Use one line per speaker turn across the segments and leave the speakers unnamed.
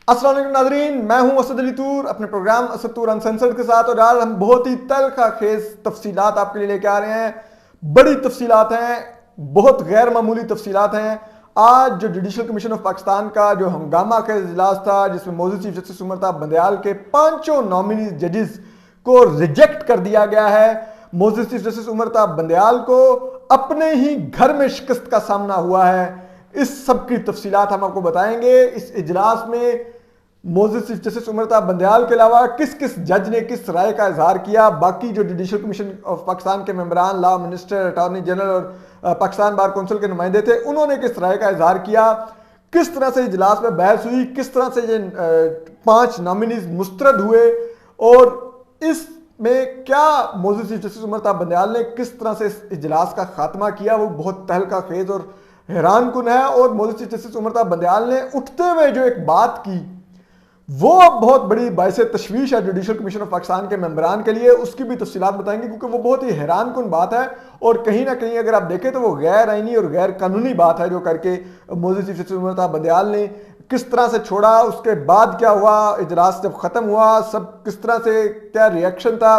अस्सलाम वालेकुम नाज़रीन, मैं हूं असद अली तूर अपने प्रोग्राम असद तूर अनसेंसर्ड के साथ। और आज हम बहुत ही तलखा खेज तफसीलात आपके लिए लेके आ रहे हैं। बड़ी तफसीलात हैं, बहुत गैर मामूली तफसीलात हैं। आज जो जुडिशल कमीशन ऑफ पाकिस्तान का जो हंगामा का इजलास था, जिसमें मौजूद चीफ जस्टिस उमरताब बंदयाल के 5 नॉमिनी जजेस को रिजेक्ट कर दिया गया है। मौजूद चीफ जस्टिस उमरताब बंदयाल को अपने ही घर में शिकस्त का सामना हुआ है। इस सब की तफसीलात हम आपको बताएंगे। इस इजलास में मौजूद चीफ जस्टिस उमरताब बंदयाल के अलावा किस किस जज ने किस राय का इजहार किया, बाकी जो जुडिशल कमीशन ऑफ पाकिस्तान के मेंबरान, लॉ मिनिस्टर, अटॉर्नी जनरल और पाकिस्तान बार कौंसिल के नुमाइंदे थे, उन्होंने किस राय का इजहार किया, किस तरह से इजलास में बहस हुई, किस तरह से ये 5 नॉमिनीज मुस्तरद हुए और इसमें क्या मौजूद चीफ जस्टिस उमरताब बंदयाल ने किस तरह से इस इजलास का खात्मा किया, वो बहुत तहलका खेज और हैरान कुन है। और मौजूद चीफ जस्टिस उमरताब बंदयाल ने उठते हुए जो एक बात की, वो अब बहुत बड़ी बाइस तशवीश है जुडिशल कमीशन ऑफ पाकिस्तान के मेंबरान के लिए। उसकी भी तफसीलात बताएंगे क्योंकि वो बहुत ही हैरान कुन बात है और कहीं ना कहीं अगर आप देखें तो वो गैर आईनी और गैर कानूनी बात है जो करके मौजूद चीफ जस्टिस उमरताब बंदयाल ने किस तरह से छोड़ा। उसके बाद क्या हुआ, इजलास जब खत्म हुआ, सब किस तरह से क्या रिएक्शन था,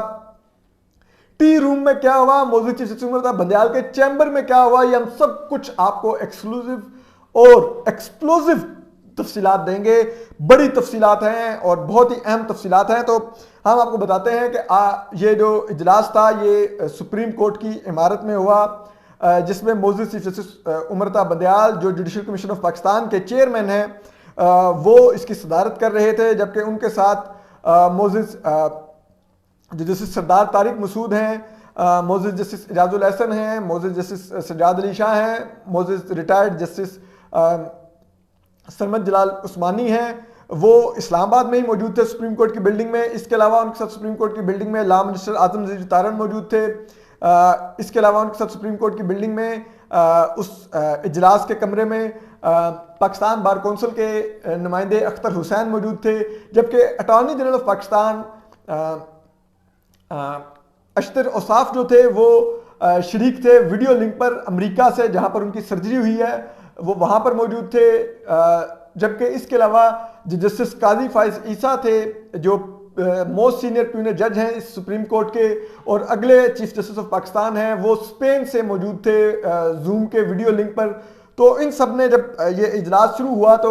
टी रूम में क्या हुआ, मौजूद चीफ जस्टिस उमरताब बंदयाल के चैम्बर में क्या हुआ, ये हम सब कुछ आपको एक्सक्लूसिव और एक्सप्लोसिव तफसीलात देंगे। बड़ी तफसीलात हैं और बहुत ही अहम तफसीलात हैं। तो हम आपको बताते हैं कि ये जो इजलास था ये सुप्रीम कोर्ट की इमारत में हुआ, जिसमें मौजूद चीफ जस्टिस उमरताब बंदयाल जो जुडिशल कमीशन ऑफ पाकिस्तान के चेयरमैन हैं, वो इसकी सदारत कर रहे थे, जबकि उनके साथ मौजूद जो जस्टिस सरदार तारिक मसूद हैं, मौजूद जस्टिस इजाजुल एहसन हैं, मौजूद जस्टिस सजाद अली शाह हैं, मौजूद रिटायर्ड जस्टिस सरमद जलाल उस्मानी हैं, वो इस्लामाबाद में ही मौजूद थे सुप्रीम कोर्ट की बिल्डिंग में। इसके अलावा उनके साथ सुप्रीम कोर्ट की बिल्डिंग में लॉ मिनिस्टर आजम ज़ीर तारन मौजूद थे। इसके अलावा उनके साथ सुप्रीम कोर्ट की बिल्डिंग में उस इजलास के कमरे में पाकिस्तान बार कौंसिल के नुमाइंदे अख्तर हुसैन मौजूद थे, जबकि attorney general of Pakistan Ashtar Ausaf जो थे वो शरीक थे वीडियो लिंक पर अमेरिका से, जहां पर उनकी सर्जरी हुई है, वो वहां पर मौजूद थे। जबकि इसके अलावा जस्टिस काजी फाइज ईसा थे जो मोस्ट सीनियर प्यूनर जज हैं इस सुप्रीम कोर्ट के, और अगले चीफ जस्टिस ऑफ पाकिस्तान हैं वो स्पेन से मौजूद थे जूम के वीडियो लिंक पर। तो इन सब ने जब ये इजलास शुरू हुआ तो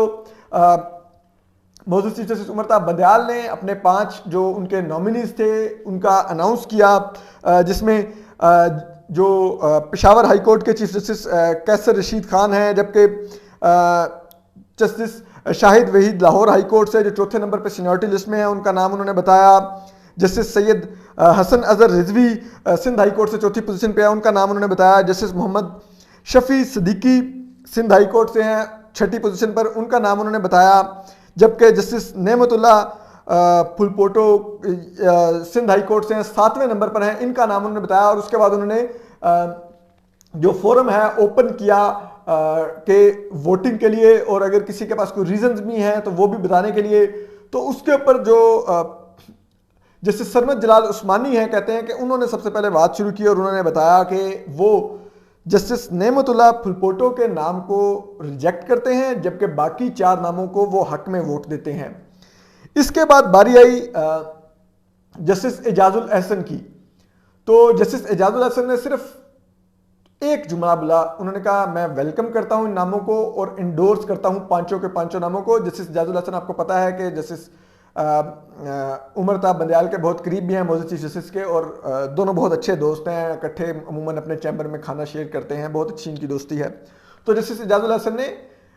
मौजूद चीफ जस्टिस उमरताब बंदयाल ने अपने 5 जो उनके नॉमिनीज थे उनका अनाउंस किया, जिसमें जो पेशावर हाई कोर्ट के चीफ जस्टिस कैसर रशीद खान हैं, जबकि justice Shahid Waheed Lahore high court से जो चौथे नंबर पर सीनियरिटी लिस्ट में है, उनका नाम उन्होंने बताया। Justice Syed Hasan Azhar Rizvi Sindh high court से चौथी पोजीशन पे है, उनका नाम उन्होंने बताया। Justice Mohammad Shafi Siddiqui Sindh high court से हैं 6ठी पोजीशन पर, उनका नाम उन्होंने बताया। जबकि justice Nematullah Phulpoto Sindh high court से 7वें नंबर पर हैं, इनका नाम उन्होंने बताया। और उसके बाद उन्होंने जो फोरम है ओपन किया कि वोटिंग के लिए, और अगर किसी के पास कोई रीजंस भी हैं तो वो भी बताने के लिए। तो उसके ऊपर जो जैसे सरमद जलाल उस्मानी हैं, कहते हैं कि उन्होंने सबसे पहले बात शुरू की और उन्होंने बताया कि वो जस्टिस नेमतुल्ला फुलपोटो के नाम को रिजेक्ट करते हैं, जबकि बाकी 4 नामों को वो हक में वोट देते हैं। इसके बाद बारी आई जस्टिस एजाजुल एहसन की। तो जस्टिस एजाजुल एहसन ने सिर्फ एक जुमला बोला, उन्होंने कहा मैं वेलकम करता हूं इन नामों को और इंडोर्स करता हूं 5 के 5 नामों को। जस्टिस एजाजुल एहसन आपको पता है कि जस्टिस उमरताब बंदयाल के बहुत करीब भी हैं मौजूद चीफ जस्टिस के, और दोनों बहुत अच्छे दोस्त हैं, इकट्ठे अमूमन अपने चैम्बर में खाना शेयर करते हैं, बहुत अच्छी इनकी दोस्ती है। तो जस्टिस एजाजुल एहसन ने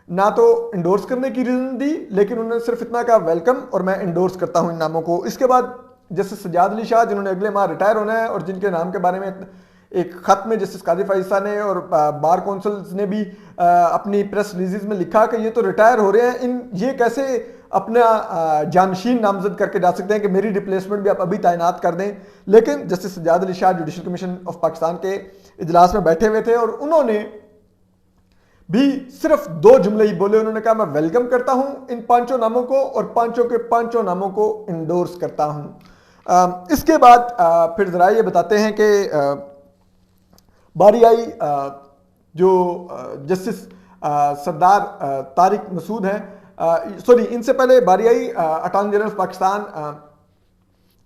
ना तो इंडोर्स करने की रीजन दी, लेकिन उन्होंने सिर्फ इतना कहा वेलकम और मैं इंडोर्स करता हूं इन नामों को। इसके बाद जस्टिस सजाद अली शाह जिन्होंने अगले माह रिटायर होना है और जिनके नाम के बारे में एक खत में जस्टिस काजी फाइसा ने और बार कौंसिल्स ने भी अपनी प्रेस रिलीज में लिखा कि ये तो रिटायर हो रहे हैं, ये कैसे अपना जानशीन नामजद करके जा सकते हैं कि मेरी रिप्लेसमेंट भी आप अभी तैनात कर दें। लेकिन Justice Sajjad Ali Shah judicial commission of Pakistan के इजलास में बैठे हुए थे और उन्होंने भी सिर्फ 2 जुमले ही बोले। उन्होंने कहा मैं वेलकम करता हूं इन 5 नामों को और 5 के 5 नामों को इंडोर्स करता हूं। इसके बाद फिर जरा ये बताते हैं कि बारी आई जो जस्टिस सरदार तारिक मसूद हैं, सॉरी इनसे पहले बारी आई अटॉर्नी जनरल ऑफ पाकिस्तान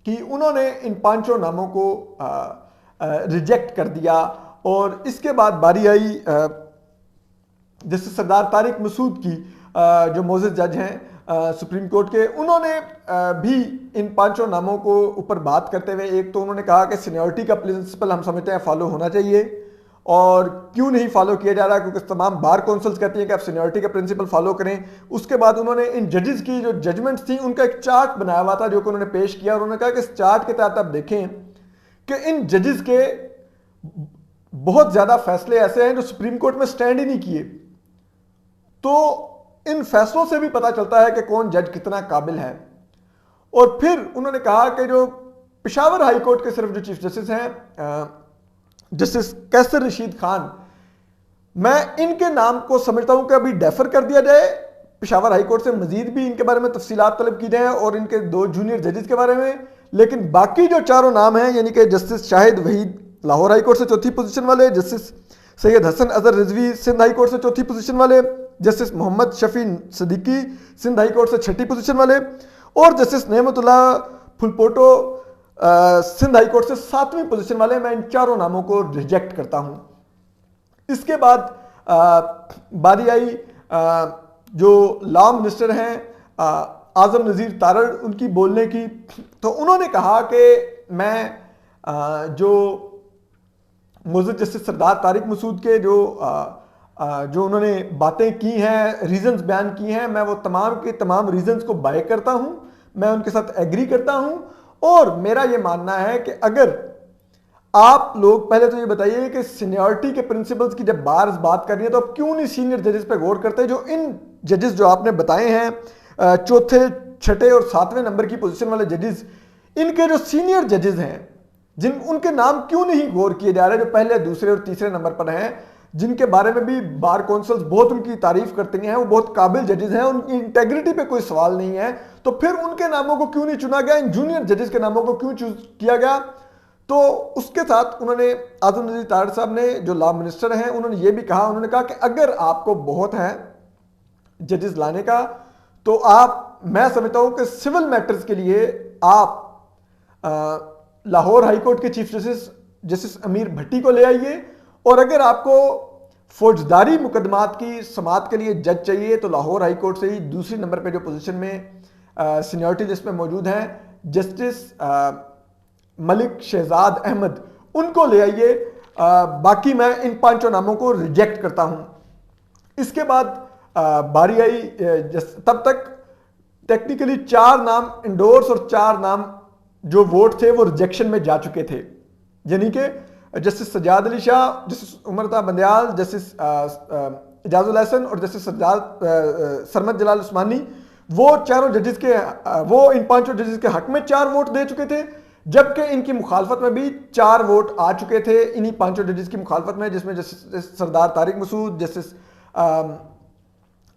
कि उन्होंने इन 5 नामों को रिजेक्ट कर दिया। और इसके बाद बारी आई जस्टिस सरदार तारिक मसूद की, जो मोअज़्ज़ज़ जज हैं सुप्रीम कोर्ट के, उन्होंने भी इन 5 नामों को ऊपर बात करते हुए एक तो उन्होंने कहा कि सीनियरिटी का प्रिंसिपल हम समझते हैं फॉलो होना चाहिए, और क्यों नहीं फॉलो किया जा रहा, क्योंकि तमाम बार काउंसिल्स कहती हैं कि आप सीनियरिटी का प्रिंसिपल फॉलो करें। उसके बाद उन्होंने इन जजेस की जो जजमेंट्स थी उनका एक चार्ट बनाया हुआ था जो कि उन्होंने पेश किया, और उन्होंने कहा कि इस चार्ट के तहत आप देखें कि इन जजेस के बहुत ज्यादा फैसले ऐसे हैं जो सुप्रीम कोर्ट में स्टैंड ही नहीं किए। तो इन फैसलों से भी पता चलता है कि कौन जज कितना काबिल है। और फिर उन्होंने कहा कि जो पेशावर हाई कोर्ट के सिर्फ जो चीफ जस्टिस हैं जस्टिस कैसर रशीद खान, मैं इनके नाम को समझता हूं कि अभी डेफर कर दिया जाए, पेशावर हाई कोर्ट से मजीद भी इनके बारे में तफसीलात तलब की जाए और इनके 2 जूनियर जजेस के बारे में। लेकिन बाकी जो 4 नाम हैं, यानी कि justice Shahid Waheed Lahore high court से 4थी पोजीशन वाले, justice Syed Hasan Azhar Rizvi Sindh high court से 4थी पोजीशन वाले, justice Mohammad Shafi Siddiqui Sindh high court से 6ठी पोजीशन वाले, और justice Nematullah Phulpoto Sindh high court से 7वीं पोजीशन वाले, मैं इन 4 नामों को रिजेक्ट करता हूं। इसके बाद बारी आई जो लॉ मिनिस्टर हैं आजम नज़ीर तारड़, उनकी बोलने की। तो उन्होंने कहा कि मैं जो मुअज़्ज़ज़ जस्टिस सरदार तारिक मसूद के जो उन्होंने बातें की हैं, रीजंस बयान की हैं, मैं वो तमाम के तमाम रीजंस को बाय करता हूं, मैं उनके साथ एग्री करता हूं। और मेरा ये मानना है कि अगर आप लोग पहले तो ये बताइए कि सीनियरिटी के प्रिंसिपल्स की जब बात कर रही है तो आप क्यों नहीं सीनियर जजेस पे गौर करते, जो इन जजेस जो आपने बताए हैं 4थे 6ठे और 7वें नंबर की पोजीशन वाले जजेस, इनके जो सीनियर जजेस हैं उनके नाम क्यों नहीं गौर किए जा रहे, जो पहले दूसरे और तीसरे नंबर पर हैं, जिनके बारे में भी बार काउंसिल्स बहुत उनकी तारीफ करती हैं, वो बहुत काबिल जजेस हैं, उनकी इंटेग्रिटी पे कोई सवाल नहीं है। तो फिर उनके नामों को क्यों नहीं चुना गया, इन जूनियर जजेस के नामों को क्यों चूज किया गया। तो उसके साथ उन्होंने आजम नज़ीर तारड़ साहब ने, जो लॉ मिनिस्टर हैं, उन्होंने ये भी कहा, उन्होंने कहा कि अगर आपको बहुत है जजेस लाने का तो आप, मैं समझता हूं कि सिविल मैटर्स के लिए आप लाहौर हाई कोर्ट के चीफ जस्टिस अमीर भट्टी को ले आइए, और अगर आपको फौजदारी मुकदमात की समाअत के लिए जज चाहिए तो लाहौर हाई कोर्ट से ही दूसरी नंबर पे जो पोजीशन में सीनियरिटी लिस्ट में मौजूद हैं जस्टिस मलिक शहजाद अहमद, उनको ले आइए। बाकी मैं इन 5 नामों को रिजेक्ट करता हूं। इसके बाद बारी आई, तब तक टेक्निकली 4 नाम इंडोर्स और 4 नाम जो वोट थे वो रिजेक्शन में जा चुके थे, यानी कि जस्टिस सज्जाद अली शाह, जस्टिस उमर ता बंदयाल, जस्टिस इजाजुल हसन और जस्टिस सरमद जलाल उस्मानी, वो चारों जजेस के वो इन 5 जजेस के हक में 4 वोट दे चुके थे, जबकि इनकी मुखालफत में भी 4 वोट आ चुके थे इन्हीं 5 जजेस की मुखालफत में, जिसमें जस्टिस सरदार तारिक मसूद, जस्टिस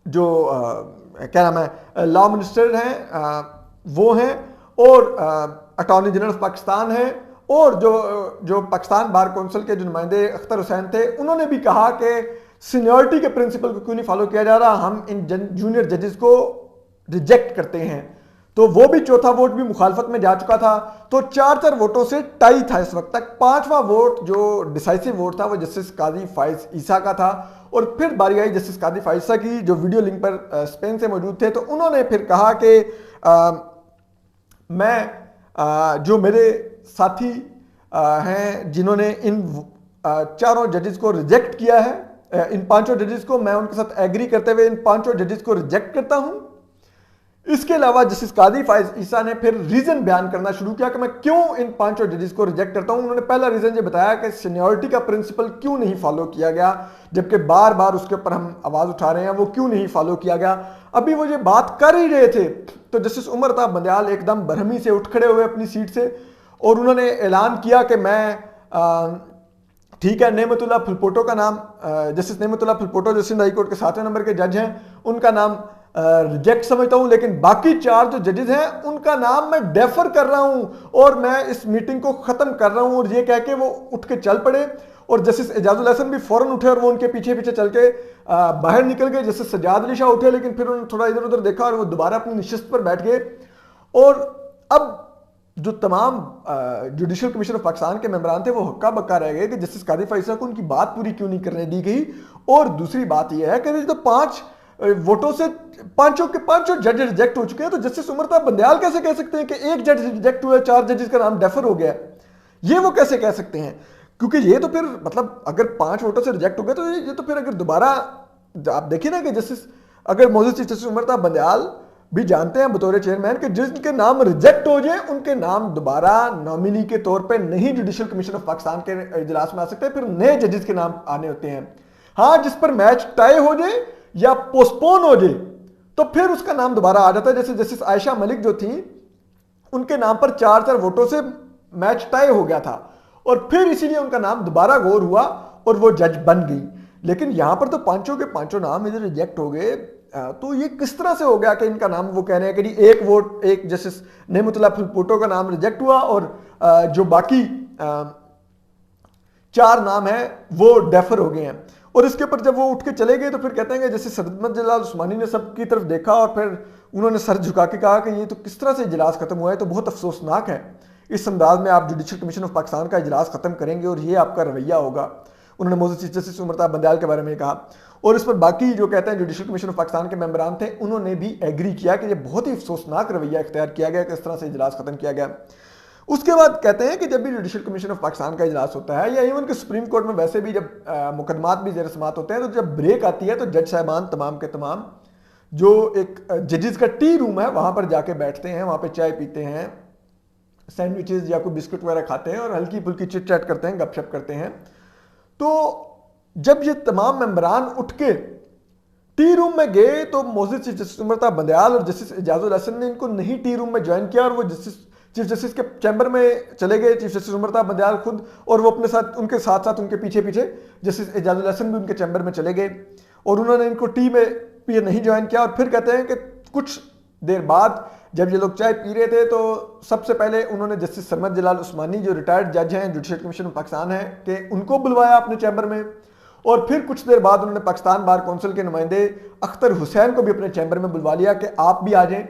जो क्या नाम है लॉ मिनिस्टर हैं वो हैं, और अटॉर्नी जनरल ऑफ पाकिस्तान है, और जो पाकिस्तान बार काउंसिल के जो नुमाइंदे अख्तर हुसैन थे, उन्होंने भी कहा कि सीनियरिटी के प्रिंसिपल को क्यों नहीं फॉलो किया जा रहा, हम इन जूनियर जजेस को रिजेक्ट करते हैं। तो वो भी 4था वोट भी मुखालफत में जा चुका था। तो 4 वोटों से टाई था इस वक्त तक। 5वां वोट जो डिसाइसिव वोट था वो जस्टिस काजी फाइज ईसा का था, और फिर बारी आई जस्टिस काजी फाइज ईसा की, जो वीडियो लिंक पर स्पेन से मौजूद थे। तो उन्होंने फिर कहा कि मैं जो मेरे साथी हैं जिन्होंने इन 4 जजेस को रिजेक्ट किया है, इन 5 जजेस को, मैं उनके साथ एग्री करते हुए इन 5 जजेस को रिजेक्ट करता हूं। इसके अलावा जस्टिस काजी फाइज ईसा ने फिर रीजन बयान करना शुरू किया कि मैं क्यों इन 5 जजेस को रिजेक्ट करता हूं। उन्होंने पहला रीजन ये बताया कि सीनियरिटी का प्रिंसिपल क्यों नहीं फॉलो किया गया, जबकि बार बार उसके ऊपर हम आवाज उठा रहे हैं, वो क्यों नहीं फॉलो किया गया। अभी वो ये बात कर ही रहे थे तो जस्टिस उमर ता बंदयाल एकदम बरहमी से उठ खड़े हुए अपनी सीट से, और उन्होंने ऐलान किया कि मैं ठीक है, नेमतुल्लाह फुलपोटो का नाम, जस्टिस नेमतुल्लाह फुलपोटो जो सिंध हाई कोर्ट के 7वें नंबर के जज हैं, उनका नाम रिजेक्ट समझता हूं, लेकिन बाकी 4 जो जजेस हैं उनका नाम मैं डेफर कर रहा हूं, और मैं इस मीटिंग को खत्म कर रहा हूं। और ये कह के वो उठ के चल पड़े, और जस्टिस इजाजुल हसन भी फौरन उठे और वो उनके पीछे पीछे चल के باہر نکل گئے. جیسے سجاد علی شاہ اٹھے لیکن پھر انہوں نے تھوڑا ادھر ادھر دیکھا اور وہ دوبارہ اپنی نشست پر بیٹھ گئے. اور اب جو تمام جوڈیشل کمیشن آف پاکستان کے ممبران تھے وہ ہکا بکا رہ گئے کہ جسٹس قاضی فائز صاحب کو ان کی بات پوری کیوں نہیں کرنے دی گئی. اور دوسری بات یہ ہے کہ تو 5 ووٹوں سے پانچوں کے پانچوں جج ریجیکٹ ہو چکے ہیں, تو جسٹس عمر بندیال کیسے کہہ سکتے ہیں کہ ایک جج ریجیکٹ ہوا ہے, 4 ججز کا نام ڈیفر ہو گیا ہے؟ یہ وہ کیسے کہہ سکتے ہیں؟ کیونکہ یہ تو پھر مطلب اگر 5 ووٹوں سے ریجیکٹ ہو گئے تو یہ تو پھر اگر دوبارہ آپ دیکھیں نا کہ جسٹس اگر موجود چیف جسٹس عمر بندیال بھی جانتے ہیں بطور چیئرمین کہ جن کے نام ریجیکٹ ہو جائیں ان کے نام دوبارہ نامنی کے طور پہ نہیں جوڈیشل کمیشن آف پاکستان کے اجلاس میں آ سکتے, پھر نئے ججز کے نام آنے ہوتے ہیں. ہاں جس پر میچ ٹائی ہو جائے یا پوسٹپون ہو جائے تو پھر اس کا نام دوبارہ آ جاتا ہے. جیسے جسٹس عائشہ ملک جو تھیں ان کے نام پر 4 ووٹوں سے میچ ٹائی ہو گیا تھا اور پھر اسی لیے ان کا نام دوبارہ غور ہوا اور وہ جج بن گئی. لیکن یہاں پر تو پانچوں کے پانچوں نام ادھر ریجیکٹ ہو گئے. تو یہ کس طرح سے ہو گیا کہ ان کا نام وہ کہہ رہے ہیں کہ جی ایک ووٹ ایک جسٹس نعمت اللہ پھلپوٹو کا نام ریجیکٹ ہوا اور جو باقی 4 نام ہیں وہ ڈیفر ہو گئے ہیں. اور اس کے اوپر جب وہ اٹھ کے چلے گئے تو پھر کہتے ہیں کہ جیسے سید احمد جلال عثمانی نے سب کی طرف دیکھا اور پھر انہوں نے سر جھکا کے کہا کہ یہ تو کس طرح سے اجلاس ختم ہوا ہے, تو بہت افسوسناک ہے. اس انداز میں آپ جوڈیشل کمیشن آف پاکستان کا اجلاس ختم کریں گے اور یہ آپ کا رویہ ہوگا. انہوں نے موجود چیف جسٹس عمر بندیال کے بارے میں کہا. اور اس پر باقی جو کہتے ہیں جوڈیشل کمیشن آف پاکستان کے ممبران تھے انہوں نے بھی ایگری کیا کہ یہ بہت ہی افسوسناک رویہ اختیار کیا گیا کہ اس طرح سے اجلاس ختم کیا گیا. اس کے بعد کہتے ہیں کہ جب بھی جوڈیشل کمیشن آف پاکستان کا اجلاس ہوتا ہے یا ایون کہ سپریم کورٹ میں ویسے بھی جب مقدمات بھی زیر سماعت ہوتے ہیں تو جب بریک آتی ہے تو جج صاحبان تمام کے تمام جو ایک ججز کا ٹی روم ہے وہاں پر جا کے بیٹھتے ہیں, وہاں پہ چائے پیتے ہیں, سینڈوچز یا کوئی بسکٹ وغیرہ کھاتے ہیں اور ہلکی پھلکی چٹ چیٹ کرتے ہیں, گپ شپ کرتے ہیں. تو جب یہ تمام ممبران اٹھ کے ٹی روم میں گئے تو موجود چیف جسٹس عمر بندیال اور جسٹس اعجاز الحسن نے ان کو نہیں ٹی روم میں جوائن کیا اور وہ چیف جسٹس کے چیمبر میں چلے گئے. چیف جسٹس عمر بندیال خود اور وہ اپنے ساتھ ان کے ساتھ ساتھ ان کے پیچھے پیچھے جسٹس اعجاز الحسن بھی ان کے چیمبر میں چلے گئے اور انہوں نے ان کو ٹی میں پی نہیں جوائن کیا. اور پھر کہتے ہیں کہ کچھ دیر بعد جب یہ لوگ چائے پی رہے تھے تو سب سے پہلے انہوں نے جسٹس سرمد جلال عثمانی جو ریٹائرڈ جج ہیں جوڈیشل کمیشن آف پاکستان ہیں کہ ان کو بلوایا اپنے چیمبر میں. اور پھر کچھ دیر بعد انہوں نے پاکستان بار کونسل کے نمائندے اختر حسین کو بھی اپنے چیمبر میں بلوا لیا کہ آپ بھی آ جائیں,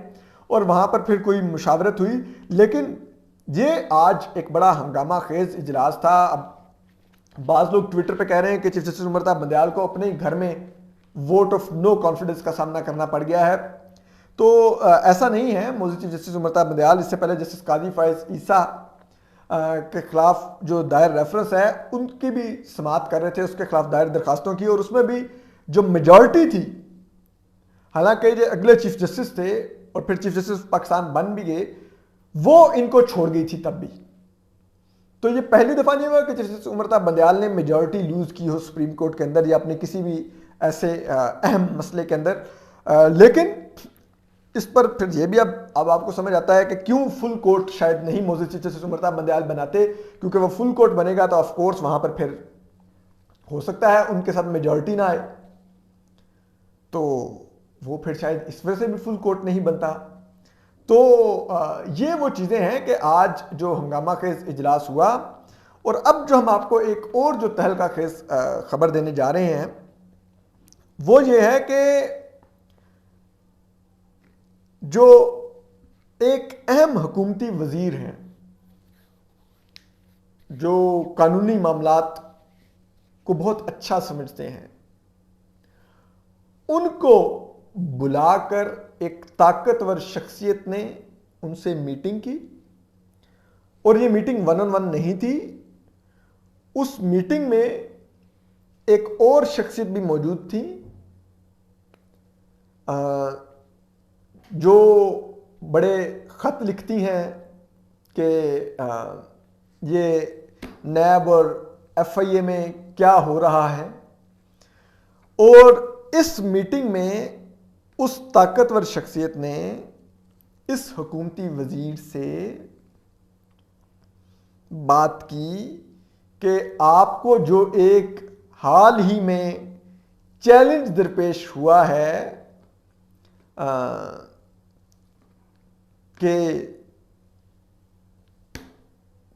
اور وہاں پر پھر کوئی مشاورت ہوئی. لیکن یہ آج ایک بڑا ہنگامہ خیز اجلاس تھا. اب بعض لوگ ٹویٹر پہ کہہ رہے ہیں کہ چیف جسٹس عمر بندیال کو اپنے گھر میں ووٹ آف نو کانفیڈنس کا سامنا کرنا پڑ گیا ہے. تو ایسا نہیں ہے. موجود چیف جسٹس عمر بندیال اس سے پہلے جسٹس قاضی فائز عیسیٰ کے خلاف جو دائر ریفرنس ہے ان کی بھی سماعت کر رہے تھے, اس کے خلاف دائر درخواستوں کی, اور اس میں بھی جو میجورٹی تھی, حالانکہ جو اگلے چیف جسٹس تھے اور پھر چیف جسٹس پاکستان بن بھی گئے, وہ ان کو چھوڑ گئی تھی تب بھی. تو یہ پہلی دفعہ نہیں ہوا کہ چیف جسٹس عمر بندیال نے میجورٹی لوز کی ہو سپریم کورٹ کے اندر یا اپنے کسی بھی ایسے اہم مسئلے کے اندر. لیکن اس پر پھر یہ بھی اب آپ کو سمجھ آتا ہے کہ کیوں فل کورٹ شاید نہیں موجود چیف جسٹس عمر بندیال بناتے, کیونکہ وہ فل کورٹ بنے گا تو آف کورس وہاں پر پھر ہو سکتا ہے ان کے ساتھ میجورٹی نہ آئے, تو وہ پھر شاید اس وجہ سے بھی فل کورٹ نہیں بنتا. تو یہ وہ چیزیں ہیں کہ آج جو ہنگامہ خیز اجلاس ہوا. اور اب جو ہم آپ کو ایک اور جو تہلکہ خیز خبر دینے جا رہے ہیں وہ یہ ہے کہ جو ایک اہم حکومتی وزیر ہیں جو قانونی معاملات کو بہت اچھا سمجھتے ہیں, ان کو بلا کر ایک طاقتور شخصیت نے ان سے میٹنگ کی. اور یہ میٹنگ 1 on 1 نہیں تھی. اس میٹنگ میں ایک اور شخصیت بھی موجود تھی جو بڑے خط لکھتی ہیں کہ یہ نیب اور ایف آئی اے میں کیا ہو رہا ہے. اور اس میٹنگ میں اس طاقتور شخصیت نے اس حکومتی وزیر سے بات کی کہ آپ کو جو ایک حال ہی میں چیلنج درپیش ہوا ہے کہ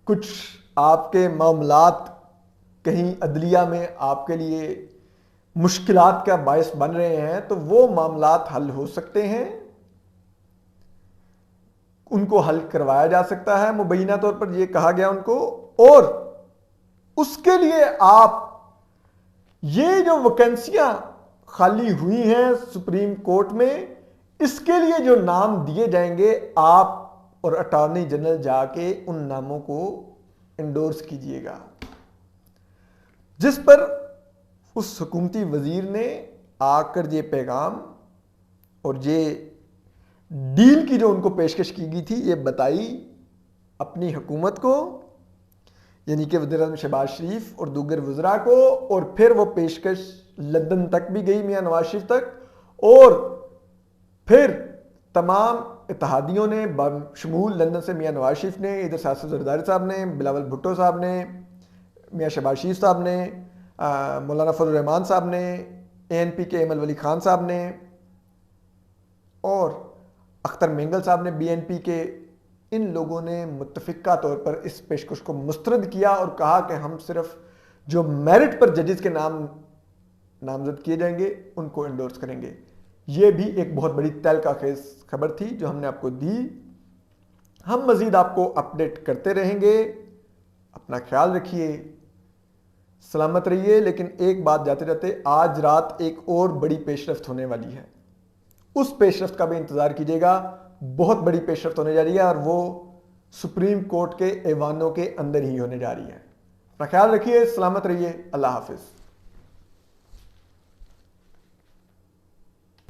کچھ آپ کے معاملات کہیں عدلیہ میں آپ کے لیے मुश्किलात का बायस बन रहे हैं तो वो मामलात हल हो सकते हैं, उनको हल करवाया जा सकता है मुबैना तौर पर, ये कहा गया उनको। और उसके लिए आप ये जो वैकेंसियां खाली हुई हैं सुप्रीम कोर्ट में, इसके लिए जो नाम दिए जाएंगे आप और अटॉर्नी जनरल जाके उन नामों को इंडोर्स कीजिएगा। जिस पर उस हुकूमती वजीर ने आकर ये पैगाम और ये डील की जो उनको पेशकश की गई थी ये बताई अपनी हुकूमत को, यानी कि वज़ीर-ए-आज़म शहबाज शरीफ और दीगर वज़रा को। और फिर वो पेशकश लंदन तक भी गई, मियां नवाज शरीफ तक, और फिर तमाम इत्तेहादियों ने बशमूल लंदन से मियां नवाज शरीफ ने, इधर सासिफ ज़रदारी साहब ने, बिलावल भुट्टो साहब ने, मियां शहबाज शरीफ साहब ने, मौलाना फजल रहमान साहब ने, ANP के अमल वली खान साहब ने और अख्तर मेंगल साहब ने BNP के, इन लोगों ने मुत्तफ़िका तौर पर इस पेशकश को मुस्तरद किया और कहा कि हम सिर्फ जो मेरिट पर जजेस के नाम नामजद किए जाएंगे उनको इंडोर्स करेंगे। ये भी एक बहुत बड़ी तहलका खेज खबर थी जो हमने आपको दी। हम मज़ीद आपको अपडेट करते रहेंगे। अपना ख्याल रखिए, सलामत रहिए। लेकिन एक बात जाते जाते, आज रात एक और बड़ी पेशरफ्त होने वाली है, उस पेशरफ्त का भी इंतज़ार कीजिएगा। बहुत बड़ी पेशरफ्त होने जा रही है और वो सुप्रीम कोर्ट के ऐवानों के अंदर ही होने जा रही है। अपना ख्याल रखिए, सलामत रहिए, अल्लाह हाफिज़।